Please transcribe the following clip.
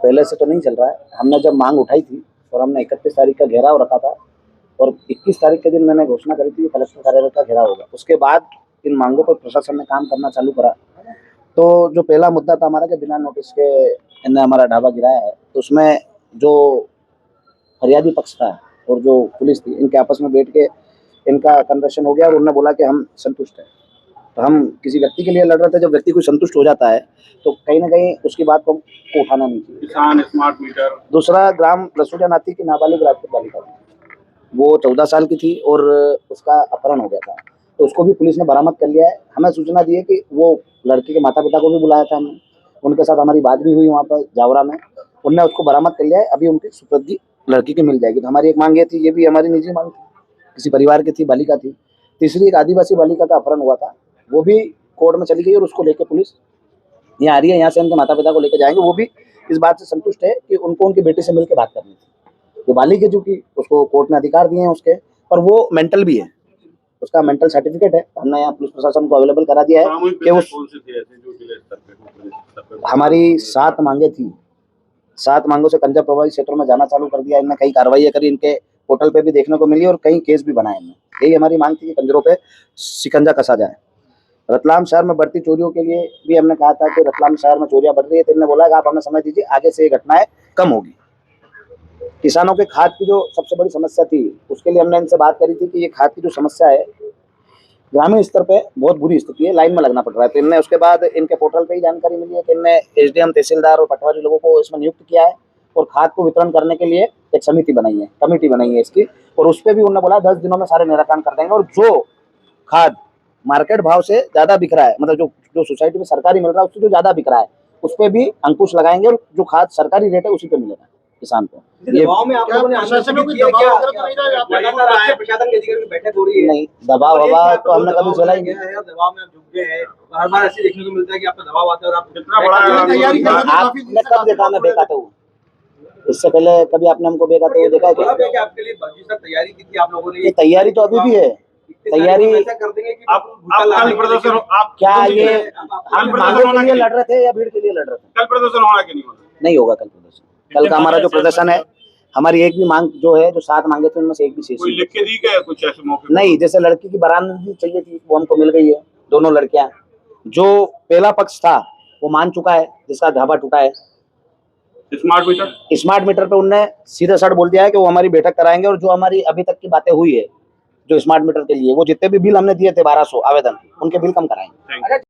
पहले से तो नहीं चल रहा है। हमने जब मांग उठाई थी और हमने 31 तारीख का घेराव रखा था और 21 तारीख के दिन मैंने घोषणा करी थी कि कलेक्टर कार्यालय का घेराव होगा। उसके बाद इन मांगों पर प्रशासन ने काम करना चालू करा। तो जो पहला मुद्दा था हमारा कि बिना नोटिस के इन्होंने हमारा ढाबा गिराया है, तो उसमें जो फरियादी पक्ष था और जो पुलिस थी, इनके आपस में बैठ के इनका कन्वर्सेशन हो गया और उन्होंने बोला कि हम संतुष्ट हैं। तो हम किसी व्यक्ति के लिए लड़ रहे थे। जब व्यक्ति कोई संतुष्ट हो जाता है तो कहीं ना कहीं उसकी बात को उठाना नहीं चाहिए। किसान स्मार्ट मीटर, दूसरा, ग्राम रसूलिया नाती की नाबालिग राजपूत बालिका थी, वो 14 साल की थी और उसका अपहरण हो गया था, तो उसको भी पुलिस ने बरामद कर लिया है। हमें सूचना दी है कि वो लड़की के माता पिता को भी बुलाया था हमने, उनके साथ हमारी बात भी हुई वहाँ पर जावरा में, उनने उसको बरामद कर लिया है। अभी उनकी सुपुर्दी लड़की की मिल जाएगी। तो हमारी एक मांग ये थी, ये भी हमारी निजी मांग थी, किसी परिवार की थी, बालिका थी। तीसरी, एक आदिवासी बालिका का अपहरण हुआ था, वो भी कोर्ट में चली गई और उसको लेकर पुलिस यहाँ आ रही है। यहाँ से उनके माता पिता को लेकर जाएंगे। वो भी इस बात से संतुष्ट है कि उनको उनकी बेटी से मिलकर बात करनी थी। वो बालिग है, जो कि उसको कोर्ट ने अधिकार दिए हैं उसके, और वो मेंटल भी है, उसका मेंटल सर्टिफिकेट है। हमने यहाँ पुलिस प्रशासन को अवेलेबल करा दिया है कि उस हमारी 7 मांगे थी, 7 मांगों से कंजा प्रभावित क्षेत्रों में जाना चालू कर दिया। इनने कई कार्रवाई करी, इनके पोर्टल पे भी देखने को मिली और कई केस भी बनाए इनने। यही हमारी मांग थी कि कंजरों पे शिकंजा कसा जाए। रतलाम शहर में बढ़ती चोरियों के लिए भी हमने कहा था कि रतलाम शहर में चोरियां बढ़ रही है, तो इन्होंने बोला कि आप हमें समय दीजिए, आगे से ये घटनाएं कम होगी। किसानों के खाद की जो सबसे बड़ी समस्या थी, उसके लिए हमने इनसे बात करी थी कि ये खाद की जो समस्या है ग्रामीण स्तर पे बहुत बुरी स्थिति है, लाइन में लगना पड़ रहा है। तो इनने उसके बाद इनके पोर्टल पे ही जानकारी मिली है कि इनने एसडीएम, तहसीलदार और पटवारी लोगों को इसमें नियुक्त किया है और खाद को वितरण करने के लिए एक समिति बनाई है, कमेटी बनाई है इसकी, और उस पर भी उन्होंने बोला 10 दिनों में सारे निराकरण कर देंगे। और जो खाद मार्केट भाव से ज्यादा बिक रहा है, मतलब जो सोसाइटी में सरकारी मिल रहा है उससे जो ज्यादा बिक रहा है, उस पर भी अंकुश लगाएंगे और जो खाद सरकारी रेट है उसी पे मिलेगा किसान को। ये दबाव में आप लोगों ने प्रशासन के अधिकारी की बैठक हो रही है? नहीं, दबाव हवा तो हमने कभी चला ही नहीं। दबाव में आप झुक गए हैं, हर बार ऐसे देखने को मिलता है कि आपका दबाव आता है और आप कितना बड़ा आपने कब देखा मैं बेकाते हूँ? इससे पहले कभी आपने हमको बेकाते हुए देखा है क्या? आपके लिए तैयारी की थी आप लोगों ने? ये तैयारी तो अभी भी है। तैयारी ऐसा कर देंगे कि आप कल प्रदर्शन, आप क्या ये हम मांगों के लिए लड़ रहे थे या भीड़ के लिए लड़ रहे थे? कल प्रदर्शन होना कि नहीं होना? नहीं होगा कल प्रदर्शन। कल का हमारा जो प्रदर्शन है, हमारी एक भी मांग जो है, जो 7 मांगे थे उनमें से एक भी शेष कोई लिख के दी क्या कुछ ऐसे मौके नहीं। जैसे लड़की की बरामदगी चाहिए थी, वो हमको मिल गई है, दोनों लड़कियां। जो पहला पक्ष था वो मान चुका है, जिसका ढाबा टूटा है। स्मार्ट मीटर पे उनने सीधे सड़ बोल दिया है कि वो हमारी बैठक कराएंगे, और जो हमारी अभी तक की बातें हुई है जो स्मार्ट मीटर के लिए, वो जितने भी बिल हमने दिए थे 1200 आवेदन, उनके बिल कम कराएंगे।